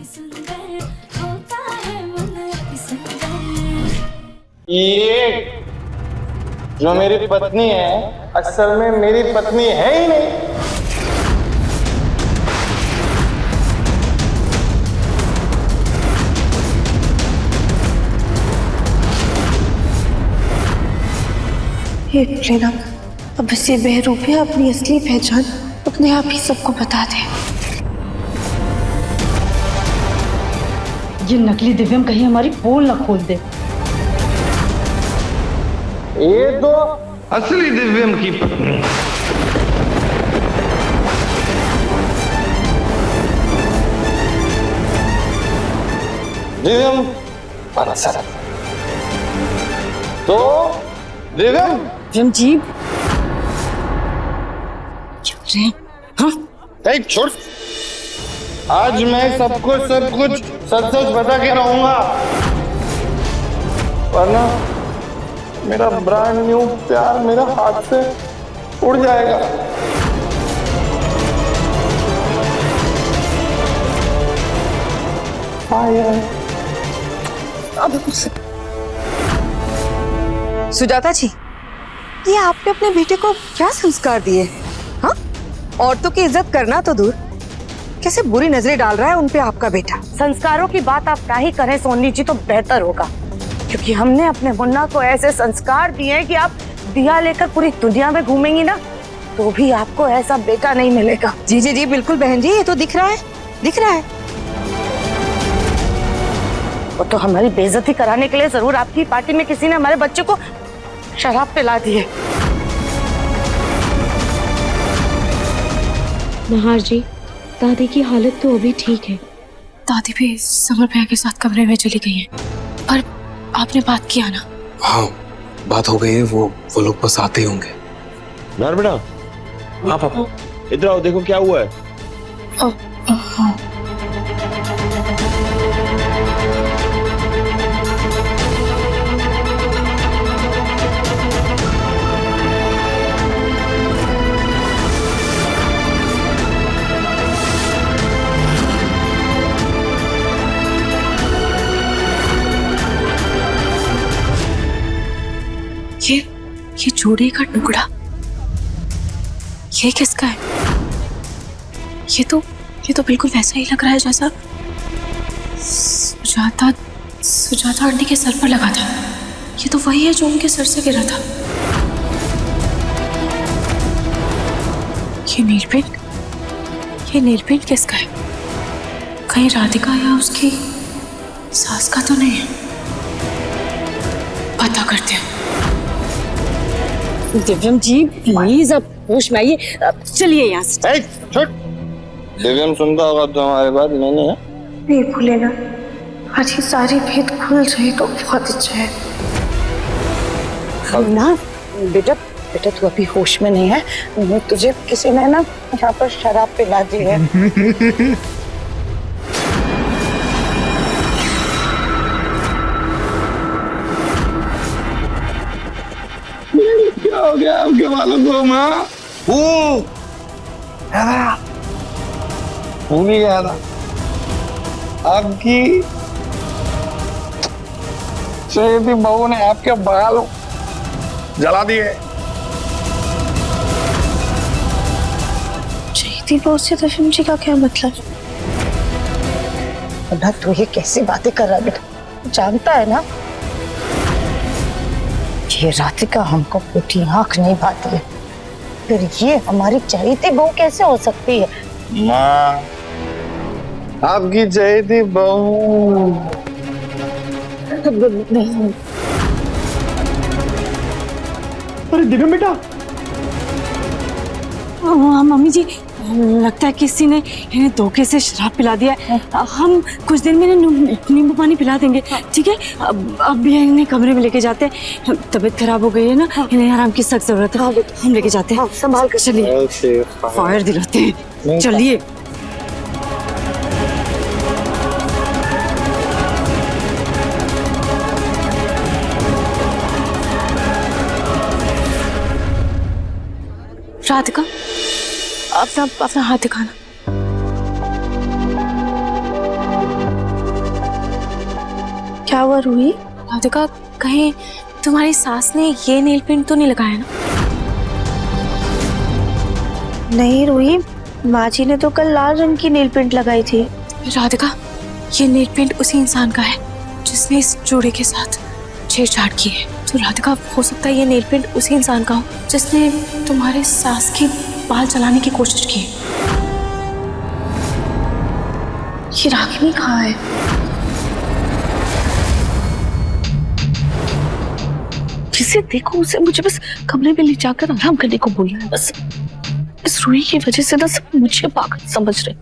ये जो मेरी पत्नी है असल में मेरी पत्नी है ही नहीं। हे प्रेरक, अब इसे बेहरूपिया अपनी असली पहचान अपने आप ही सबको बता दे। ये नकली दिव्यम कहीं हमारी पोल न खोल दे। ये तो असली दिव्यम की पत्नी। दिव्यम बरसर तो दिव्यम जी हाँ छोड़। आज मैं सब कुछ सच सच बता के रहूंगा, वरना मेरा ब्रांड न्यू प्यार मेरा हाथ से उड़ जाएगा। सुजाता जी, ये आपने अपने बेटे को क्या संस्कार दिए? हाँ, औरतों की इज्जत करना तो दूर, कैसे बुरी नजरें डाल रहा है उन पे आपका बेटा। संस्कारों की बात आप ना ही करें सोनी जी तो बेहतर होगा, क्योंकि हमने अपने मुन्ना को ऐसे संस्कार दिए हैं कि आप दिया लेकर पूरी दुनिया में घूमेंगी ना तो भी आपको ऐसा बेटा नहीं मिलेगा। जी जी जी बिल्कुल बहन जी, ये तो दिख रहा है, दिख रहा है। वो तो हमारी बेइज्जती कराने के लिए जरूर आपकी पार्टी में किसी ने हमारे बच्चे को शराब पिला दी है। नहार जी, दादी की हालत तो अभी ठीक है। दादी भी समर भैया के साथ कमरे में चली गई है, पर आपने बात किया ना? हाँ, बात हो गई है। वो लोग बस आते ही होंगे। नार बेटा, हाँ पापा इधर आओ, देखो क्या हुआ है। हाँ। ये जोड़े का टुकड़ा, ये किसका है? ये तो बिल्कुल वैसा ही लग रहा है जैसा सुजाता आंटी के सर पर लगा था। ये तो वही है जो उनके सर से गिरा था। ये नील पेंट किसका है? कहीं राधिका या उसकी सास का तो नहीं है? पता करते हैं। दिव्यम जी प्लीज अब होश में आइए, चलिए यहाँ से। छोड़। दिव्यम सुनता होगा तो हमारे बात मैंने है। नहीं भूले ना, आज ये सारी भेद खुल जाए तो बहुत अच्छा है। ना बेटा तू अभी होश में नहीं है। तुझे किसी ने ना यहाँ पर शराब पिला दी है। क्या हो गया आपके वालों को? माँ भूल ही गया था। आपकी चहेती बहू ने आपके बाल जला दिए। चहेती बहू से दिव्यम जी का क्या मतलब? ना तू ये कैसी बातें कर रहा है बेटा? जानता है ना ये राधिका हमको फूटी आंख नहीं पाती है, फिर ये हमारी चहेती बहू कैसे हो सकती है? माँ आपकी चहेती बहू नहीं। अरे दिव्यम बेटा, मम्मी जी लगता है किसी ने इन्हें धोखे से शराब पिला दिया है। हम कुछ देर में नींबू पानी पिला देंगे, ठीक है? अब भी इन्हें कमरे में लेके जाते हैं। तबीयत खराब हो गई है ना, इन्हें आराम की सख्त जरूरत है। हम लेके जाते हैं, संभाल कर। चलिए, फायर दिलाते हैं, चलिए। राधिका, अपना हाथ दिखाना। क्या हुआ रूही? राधिका, कहीं तुम्हारी सास ने ये नेल पेंट तो नहीं लगाया ना? नहीं रूही, माँ जी ने तो कल लाल रंग की नेल पेंट लगाई थी। राधिका, ये नेल पेंट उसी इंसान का है जिसने इस जोड़े के साथ छेड़छाड़ की है। तो राधिका, हो सकता है ये नेल पेंट उसी इंसान का हो जिसने तुम्हारे सास की बाल चलाने की कोशिश की है। ये रागिनी कहाँ है? जिसे देखो उसे मुझे बस कमरे में ले जाकर आराम करने को बोलना है बस। इस रूही की वजह से ना सब मुझे पागल समझ रहे,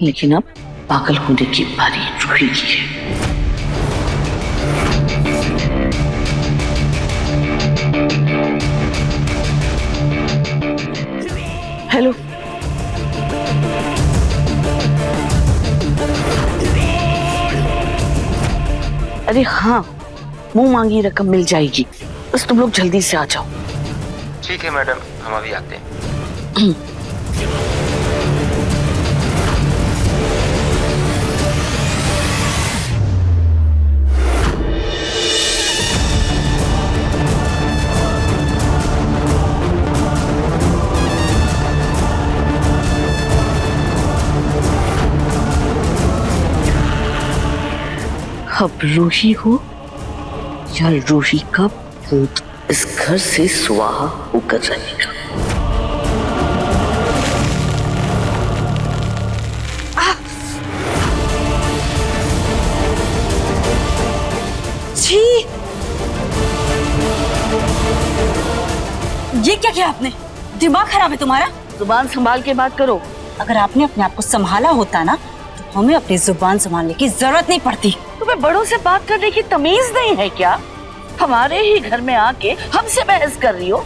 लेकिन अब पागल होने की बारी रूही की है। हेलो, अरे हाँ, मुंह मांगी रकम मिल जाएगी, बस तुम लोग जल्दी से आ जाओ। ठीक है मैडम, हम अभी आते हैं। अब रूही हो या रूही का भूत इस घर से स्वाहा होकर रहेगा। छी! ये क्या किया आपने? दिमाग खराब है तुम्हारा? जुबान संभाल के बात करो। अगर आपने अपने आप को संभाला होता ना तो हमें अपनी जुबान संभालने की जरूरत नहीं पड़ती। तुम्हें बड़ों से बात करने की तमीज नहीं है क्या? हमारे ही घर में आके हमसे बहस कर रही हो?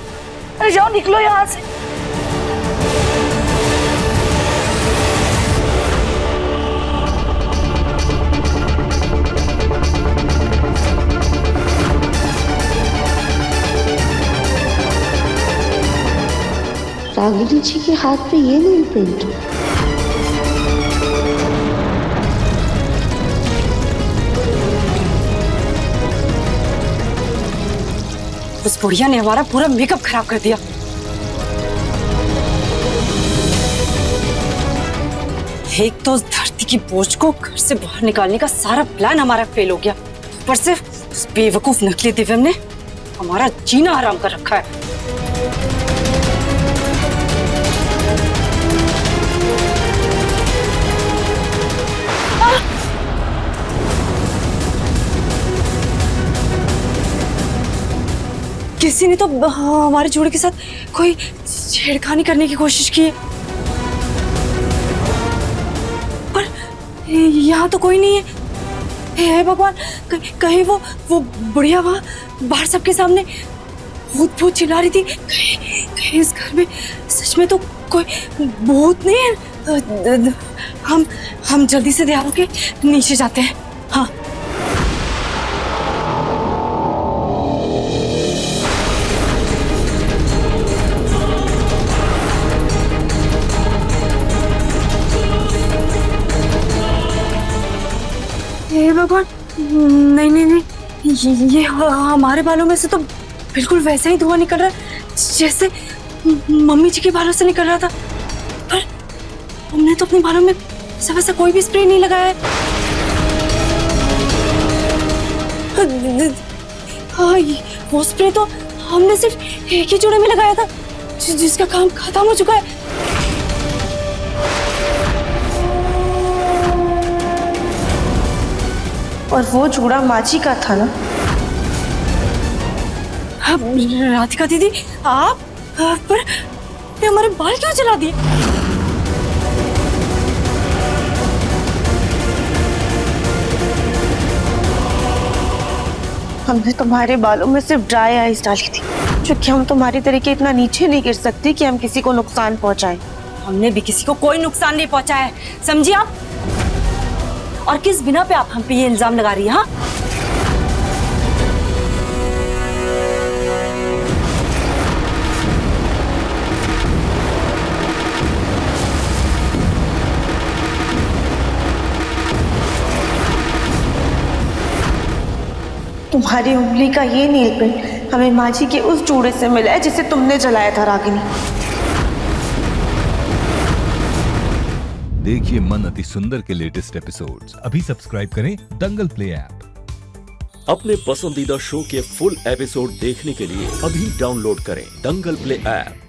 अरे जाओ, निकलो यहाँ से। रागिनी जी के हाथ पे ये नेल पेंट। उस बुढ़िया ने हमारा पूरा मेकअप खराब कर दिया। एक तो उस धरती की बोझ को घर से बाहर निकालने का सारा प्लान हमारा फेल हो गया, ऊपर से उस बेवकूफ नकली दिव्यम ने हमारा जीना हराम कर रखा है। किसी ने तो हमारे जोड़े के साथ कोई छेड़खानी करने की कोशिश की है, पर यहाँ तो कोई नहीं है। हे भगवान, कहीं वो बुढ़िया वहाँ बाहर सबके सामने भूत भूत चिल्ला रही थी। कहीं इस घर में सच में तो कोई भूत नहीं है। हम जल्दी से दीवारों के नीचे जाते हैं। हाँ, हे भगवान, नहीं नहीं नहीं, ये हमारे बालों में से तो बिल्कुल वैसा ही धुआं निकल रहा है जैसे मम्मी जी के बालों से निकल रहा था, पर हमने तो अपने बालों में वैसा कोई भी स्प्रे नहीं लगाया है। हाँ, वो स्प्रे तो हमने सिर्फ एक ही जोड़े में लगाया था जिसका काम खत्म हो चुका है। और वो जोड़ा माची का था ना? राधिका दीदी, आप पर हमारे बाल क्यों जला दिए? हमने तुम्हारे बालों में सिर्फ ड्राई आइस डाली थी, क्योंकि हम तुम्हारी तरीके इतना नीचे नहीं गिर सकते कि हम किसी को नुकसान पहुंचाएं। हमने भी किसी को कोई नुकसान नहीं पहुंचाया है, समझिए आप? और किस बिना पे आप हम पे ये इल्जाम लगा रही हैं? हाँ, तुम्हारी उंगली का ये नील पेंट हमें माँ जी के उस जूड़े से मिला है जिसे तुमने जलाया था रागिनी। देखिए मन अति सुंदर के लेटेस्ट एपिसोड्स अभी सब्सक्राइब करें दंगल प्ले ऐप। अपने पसंदीदा शो के फुल एपिसोड देखने के लिए अभी डाउनलोड करें दंगल प्ले ऐप।